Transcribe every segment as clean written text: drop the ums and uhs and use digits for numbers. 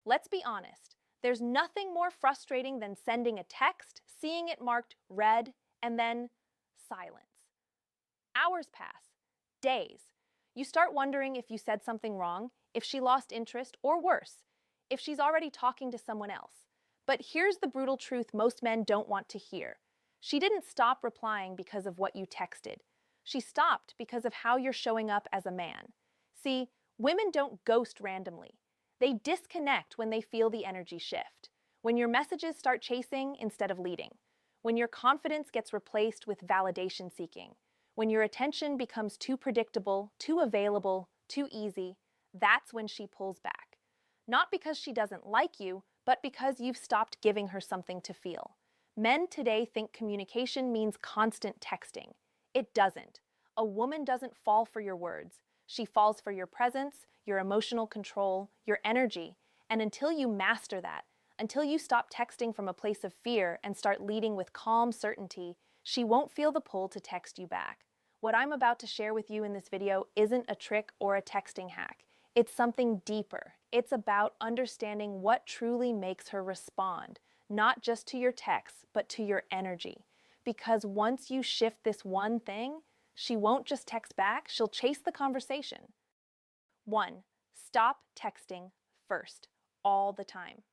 Let's be honest. There's nothing more frustrating than sending a text, seeing it marked read, and then silence. Hours pass, days. You start wondering if you said something wrong, if she lost interest, or worse, if she's already talking to someone else. But here's the brutal truth most men don't want to hear. She didn't stop replying because of what you texted. She stopped because of how you're showing up as a man. See, women don't ghost randomly. They disconnect when they feel the energy shift. When your messages start chasing instead of leading. When your confidence gets replaced with validation seeking. When your attention becomes too predictable, too available, too easy, that's when she pulls back. Not because she doesn't like you, but because you've stopped giving her something to feel. Men today think communication means constant texting. It doesn't. A woman doesn't fall for your words. She falls for your presence, your emotional control, your energy. And until you master that, until you stop texting from a place of fear and start leading with calm certainty, she won't feel the pull to text you back. What I'm about to share with you in this video isn't a trick or a texting hack. It's something deeper. It's about understanding what truly makes her respond, not just to your texts, but to your energy. Because once you shift this one thing, she won't just text back, she'll chase the conversation. 1. Stop texting first, all the time.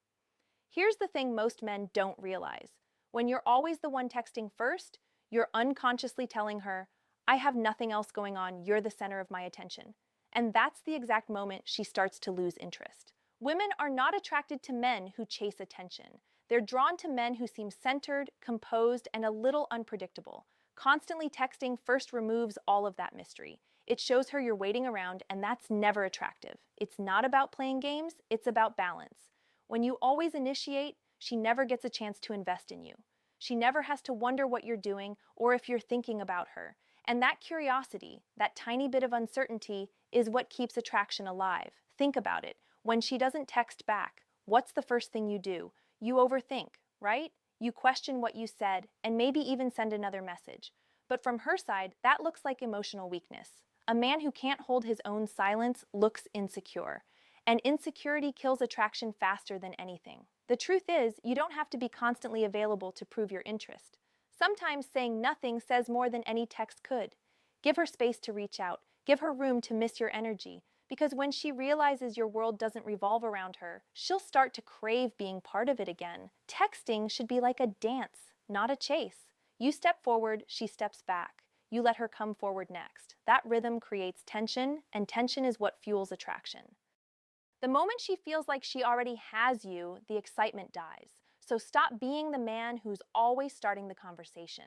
Here's the thing most men don't realize. When you're always the one texting first, you're unconsciously telling her, I have nothing else going on, you're the center of my attention. And that's the exact moment she starts to lose interest. Women are not attracted to men who chase attention. They're drawn to men who seem centered, composed, and a little unpredictable. Constantly texting first removes all of that mystery. It shows her you're waiting around, and that's never attractive. It's not about playing games, it's about balance. When you always initiate, she never gets a chance to invest in you. She never has to wonder what you're doing or if you're thinking about her. And that curiosity, that tiny bit of uncertainty, is what keeps attraction alive. Think about it. When she doesn't text back, what's the first thing you do? You overthink, right? You question what you said and maybe even send another message. But from her side, that looks like emotional weakness. A man who can't hold his own silence looks insecure. And insecurity kills attraction faster than anything. The truth is, you don't have to be constantly available to prove your interest. Sometimes saying nothing says more than any text could. Give her space to reach out. Give her room to miss your energy. Because when she realizes your world doesn't revolve around her, she'll start to crave being part of it again. Texting should be like a dance, not a chase. You step forward, she steps back. You let her come forward next. That rhythm creates tension, and tension is what fuels attraction. The moment she feels like she already has you, the excitement dies. So stop being the man who's always starting the conversation.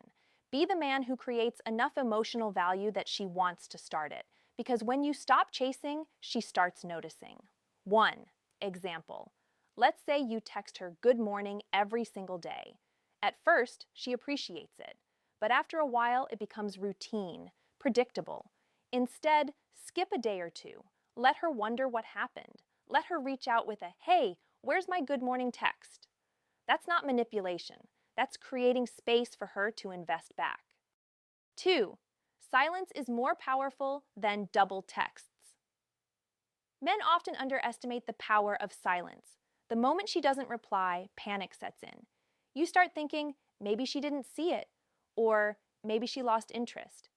Be the man who creates enough emotional value that she wants to start it. Because when you stop chasing, she starts noticing. 1. Example. Let's say you text her good morning every single day. At first, she appreciates it. But after a while, it becomes routine, predictable. Instead, skip a day or two. Let her wonder what happened. Let her reach out with a, hey, where's my good morning text? That's not manipulation. That's creating space for her to invest back. 2. Silence is more powerful than double texts. Men often underestimate the power of silence. The moment she doesn't reply, panic sets in. You start thinking, maybe she didn't see it, or maybe she lost interest.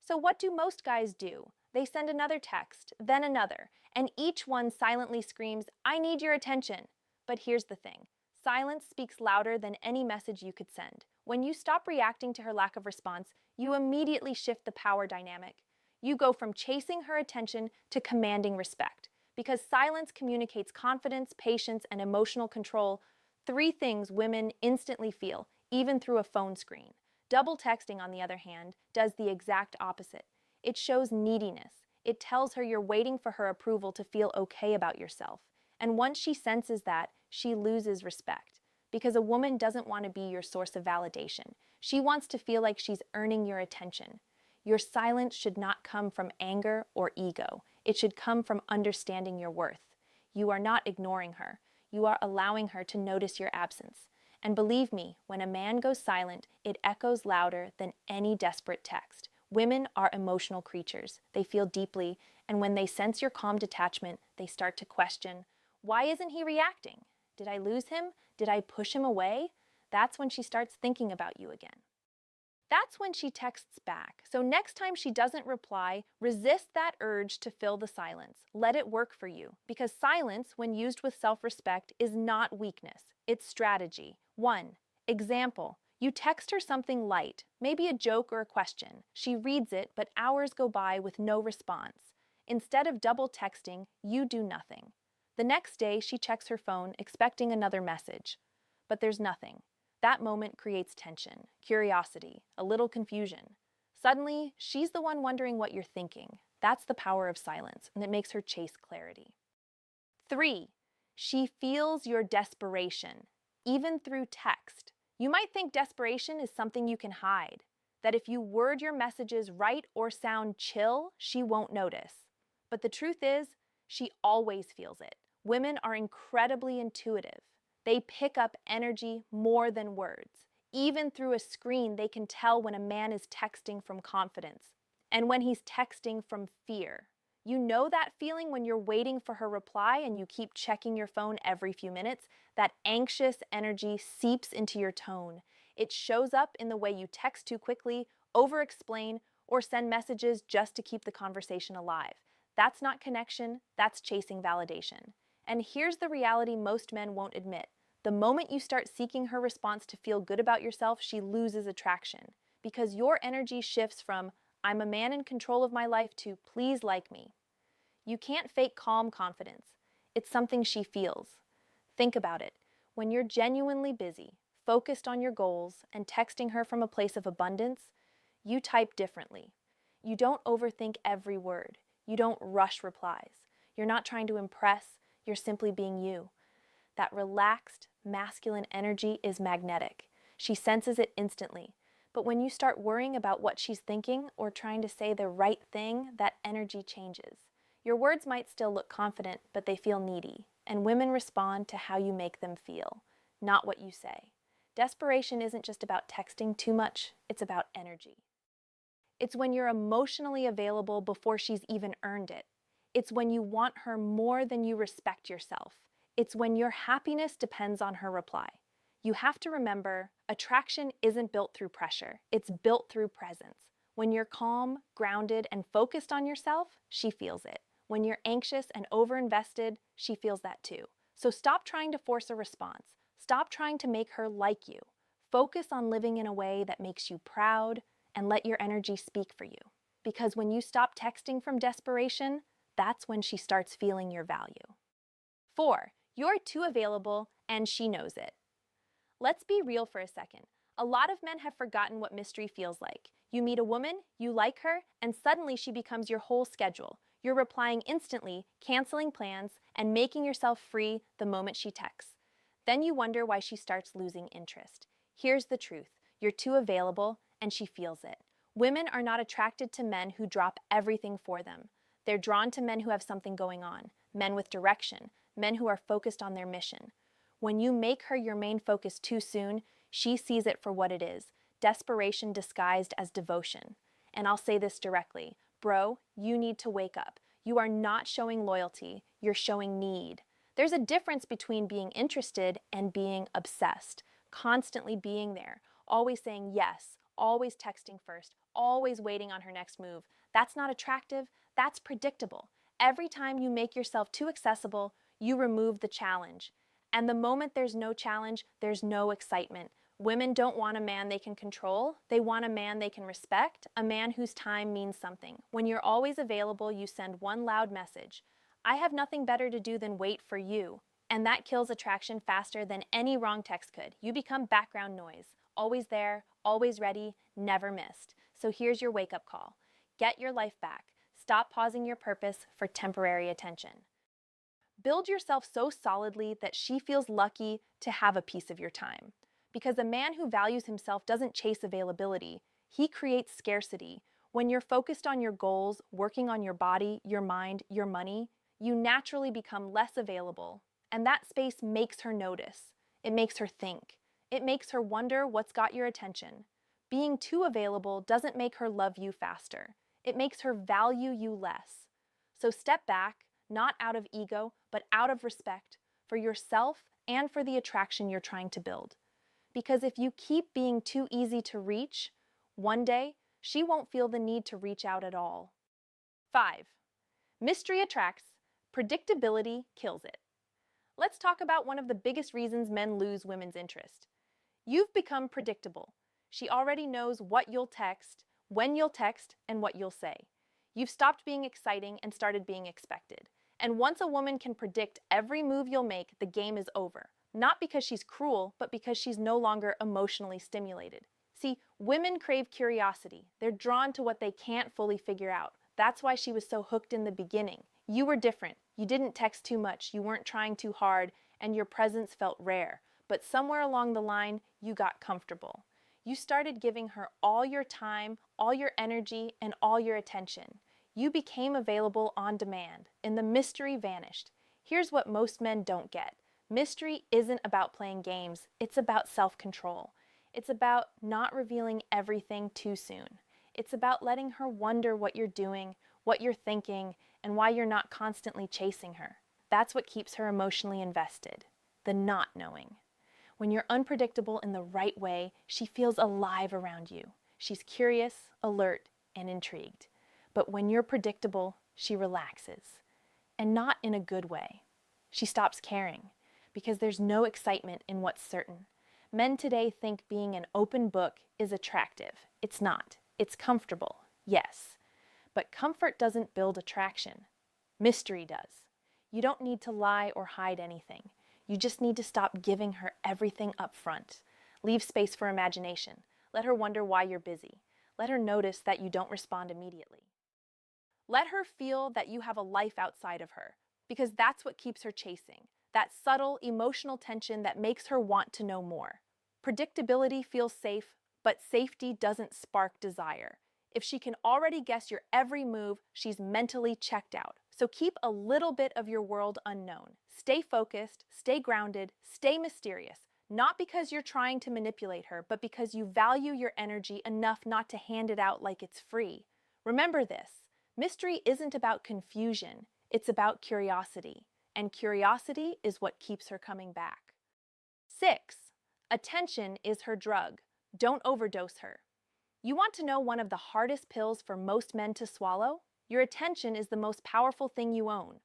So what do most guys do? They send another text, then another, and each one silently screams, I need your attention. But here's the thing. Silence speaks louder than any message you could send. When you stop reacting to her lack of response, you immediately shift the power dynamic. You go from chasing her attention to commanding respect. Because silence communicates confidence, patience, and emotional control, 3 things women instantly feel, even through a phone screen. Double texting, on the other hand, does the exact opposite. It shows neediness. It tells her you're waiting for her approval to feel okay about yourself. And once she senses that, she loses respect. Because a woman doesn't want to be your source of validation. She wants to feel like she's earning your attention. Your silence should not come from anger or ego. It should come from understanding your worth. You are not ignoring her. You are allowing her to notice your absence. And believe me, when a man goes silent, it echoes louder than any desperate text. Women are emotional creatures. They feel deeply, and when they sense your calm detachment, they start to question, Why isn't he reacting? Did I lose him? Did I push him away? That's when she starts thinking about you again. That's when she texts back. So next time she doesn't reply, resist that urge to fill the silence. Let it work for you, because silence, when used with self-respect, is not weakness. It's strategy. 1. Example. You text her something light, maybe a joke or a question. She reads it, but hours go by with no response. Instead of double texting, you do nothing. The next day, she checks her phone, expecting another message. But there's nothing. That moment creates tension, curiosity, a little confusion. Suddenly, she's the one wondering what you're thinking. That's the power of silence, and it makes her chase clarity. 3. She feels your desperation, even through text. You might think desperation is something you can hide, that if you word your messages right or sound chill, she won't notice. But the truth is, she always feels it. Women are incredibly intuitive. They pick up energy more than words. Even through a screen, they can tell when a man is texting from confidence and when he's texting from fear. You know that feeling when you're waiting for her reply and you keep checking your phone every few minutes? That anxious energy seeps into your tone. It shows up in the way you text too quickly, over-explain, or send messages just to keep the conversation alive. That's not connection, that's chasing validation. And here's the reality most men won't admit. The moment you start seeking her response to feel good about yourself, she loses attraction. Because your energy shifts from, I'm a man in control of my life, to please like me. You can't fake calm confidence. It's something she feels. Think about it. When you're genuinely busy, focused on your goals, and texting her from a place of abundance, you type differently. You don't overthink every word. You don't rush replies. You're not trying to impress. You're simply being you. That relaxed, masculine energy is magnetic. She senses it instantly. But when you start worrying about what she's thinking or trying to say the right thing, that energy changes. Your words might still look confident, but they feel needy. And women respond to how you make them feel, not what you say. Desperation isn't just about texting too much, it's about energy. It's when you're emotionally available before she's even earned it. It's when you want her more than you respect yourself. It's when your happiness depends on her reply. You have to remember, attraction isn't built through pressure. It's built through presence. When you're calm, grounded, and focused on yourself, she feels it. When you're anxious and overinvested, she feels that too. So stop trying to force a response. Stop trying to make her like you. Focus on living in a way that makes you proud, and let your energy speak for you. Because when you stop texting from desperation, that's when she starts feeling your value. 4. You're too available, and she knows it. Let's be real for a second. A lot of men have forgotten what mystery feels like. You meet a woman, you like her, and suddenly she becomes your whole schedule. You're replying instantly, canceling plans, and making yourself free the moment she texts. Then you wonder why she starts losing interest. Here's the truth. You're too available, and she feels it. Women are not attracted to men who drop everything for them. They're drawn to men who have something going on, men with direction, men who are focused on their mission. When you make her your main focus too soon, she sees it for what it is, desperation disguised as devotion. And I'll say this directly, bro, you need to wake up. You are not showing loyalty, you're showing need. There's a difference between being interested and being obsessed, constantly being there, always saying yes, always texting first, always waiting on her next move. That's not attractive, that's predictable. Every time you make yourself too accessible, you remove the challenge. And the moment there's no challenge, there's no excitement. Women don't want a man they can control. They want a man they can respect, a man whose time means something. When you're always available, you send one loud message. I have nothing better to do than wait for you. And that kills attraction faster than any wrong text could. You become background noise. Always there, always ready, never missed. So here's your wake-up call. Get your life back. Stop pausing your purpose for temporary attention. Build yourself so solidly that she feels lucky to have a piece of your time. Because a man who values himself doesn't chase availability, he creates scarcity. When you're focused on your goals, working on your body, your mind, your money, you naturally become less available. And that space makes her notice. It makes her think. It makes her wonder what's got your attention. Being too available doesn't make her love you faster. It makes her value you less. So step back, not out of ego, but out of respect for yourself and for the attraction you're trying to build. Because if you keep being too easy to reach, one day she won't feel the need to reach out at all. 5. Mystery attracts, predictability kills it. Let's talk about one of the biggest reasons men lose women's interest. You've become predictable. She already knows what you'll text, when you'll text, and what you'll say. You've stopped being exciting and started being expected. And once a woman can predict every move you'll make, the game is over. Not because she's cruel, but because she's no longer emotionally stimulated. See, women crave curiosity. They're drawn to what they can't fully figure out. That's why she was so hooked in the beginning. You were different. You didn't text too much, you weren't trying too hard, and your presence felt rare. But somewhere along the line, you got comfortable. You started giving her all your time, all your energy, and all your attention. You became available on demand, and the mystery vanished. Here's what most men don't get. Mystery isn't about playing games, it's about self-control. It's about not revealing everything too soon. It's about letting her wonder what you're doing, what you're thinking, and why you're not constantly chasing her. That's what keeps her emotionally invested, the not knowing. When you're unpredictable in the right way, she feels alive around you. She's curious, alert, and intrigued. But when you're predictable, she relaxes. And not in a good way. She stops caring, because there's no excitement in what's certain. Men today think being an open book is attractive. It's not. It's comfortable, yes. But comfort doesn't build attraction. Mystery does. You don't need to lie or hide anything. You just need to stop giving her everything up front. Leave space for imagination. Let her wonder why you're busy. Let her notice that you don't respond immediately. Let her feel that you have a life outside of her, because that's what keeps her chasing. That subtle, emotional tension that makes her want to know more. Predictability feels safe, but safety doesn't spark desire. If she can already guess your every move, she's mentally checked out. So keep a little bit of your world unknown. Stay focused, stay grounded, stay mysterious. Not because you're trying to manipulate her, but because you value your energy enough not to hand it out like it's free. Remember this, mystery isn't about confusion, it's about curiosity. And curiosity is what keeps her coming back. 6. Attention is her drug. Don't overdose her. You want to know one of the hardest pills for most men to swallow? Your attention is the most powerful thing you own.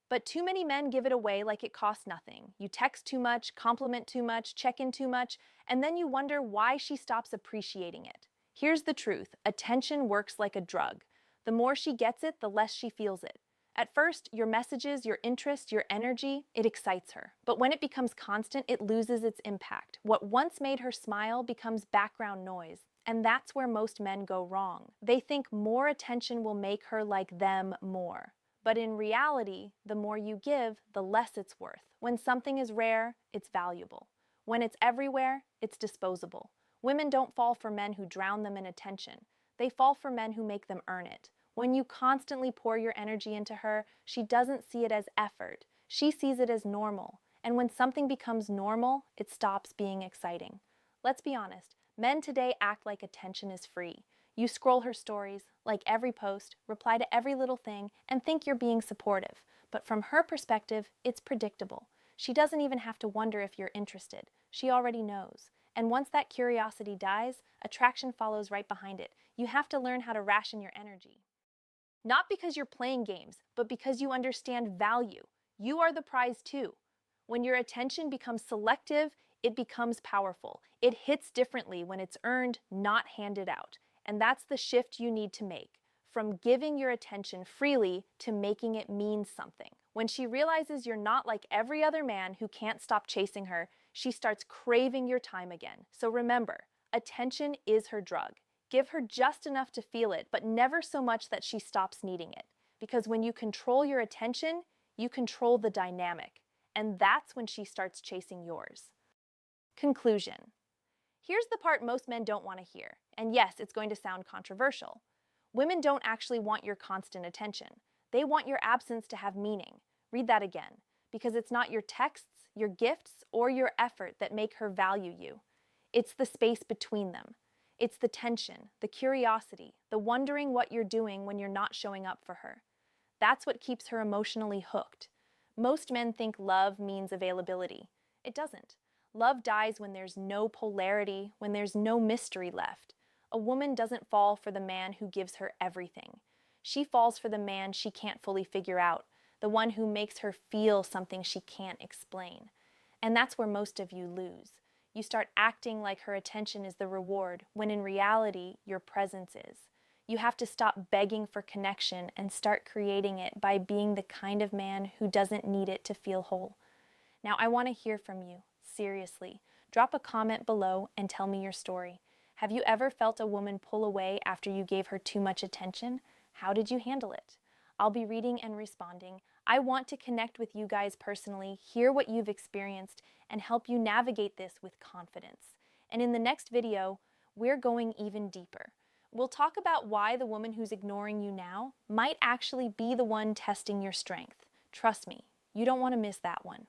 But too many men give it away like it costs nothing. You text too much, compliment too much, check in too much, and then you wonder why she stops appreciating it. Here's the truth. Attention works like a drug. The more she gets it, the less she feels it. At first, your messages, your interest, your energy, it excites her. But when it becomes constant, it loses its impact. What once made her smile becomes background noise. And that's where most men go wrong. They think more attention will make her like them more. But in reality, the more you give, the less it's worth. When something is rare, it's valuable. When it's everywhere, it's disposable. Women don't fall for men who drown them in attention. They fall for men who make them earn it. When you constantly pour your energy into her, she doesn't see it as effort. She sees it as normal. And when something becomes normal, it stops being exciting. Let's be honest, men today act like attention is free. You scroll her stories, like every post, reply to every little thing, and think you're being supportive. But from her perspective, it's predictable. She doesn't even have to wonder if you're interested. She already knows. And once that curiosity dies, attraction follows right behind it. You have to learn how to ration your energy. Not because you're playing games, but because you understand value. You are the prize too. When your attention becomes selective, it becomes powerful. It hits differently when it's earned, not handed out. And that's the shift you need to make, from giving your attention freely to making it mean something. When she realizes you're not like every other man who can't stop chasing her, she starts craving your time again. So remember, attention is her drug. Give her just enough to feel it, but never so much that she stops needing it. Because when you control your attention, you control the dynamic. And that's when she starts chasing yours. Conclusion. Here's the part most men don't want to hear. And yes, it's going to sound controversial. Women don't actually want your constant attention. They want your absence to have meaning. Read that again. Because it's not your texts, your gifts, or your effort that make her value you. It's the space between them. It's the tension, the curiosity, the wondering what you're doing when you're not showing up for her. That's what keeps her emotionally hooked. Most men think love means availability. It doesn't. Love dies when there's no polarity, when there's no mystery left. A woman doesn't fall for the man who gives her everything. She falls for the man she can't fully figure out, the one who makes her feel something she can't explain. And that's where most of you lose. You start acting like her attention is the reward, when in reality, your presence is. You have to stop begging for connection and start creating it by being the kind of man who doesn't need it to feel whole. Now, I want to hear from you, seriously. Drop a comment below and tell me your story. Have you ever felt a woman pull away after you gave her too much attention? How did you handle it? I'll be reading and responding. I want to connect with you guys personally, hear what you've experienced, and help you navigate this with confidence. And in the next video, we're going even deeper. We'll talk about why the woman who's ignoring you now might actually be the one testing your strength. Trust me, you don't want to miss that one.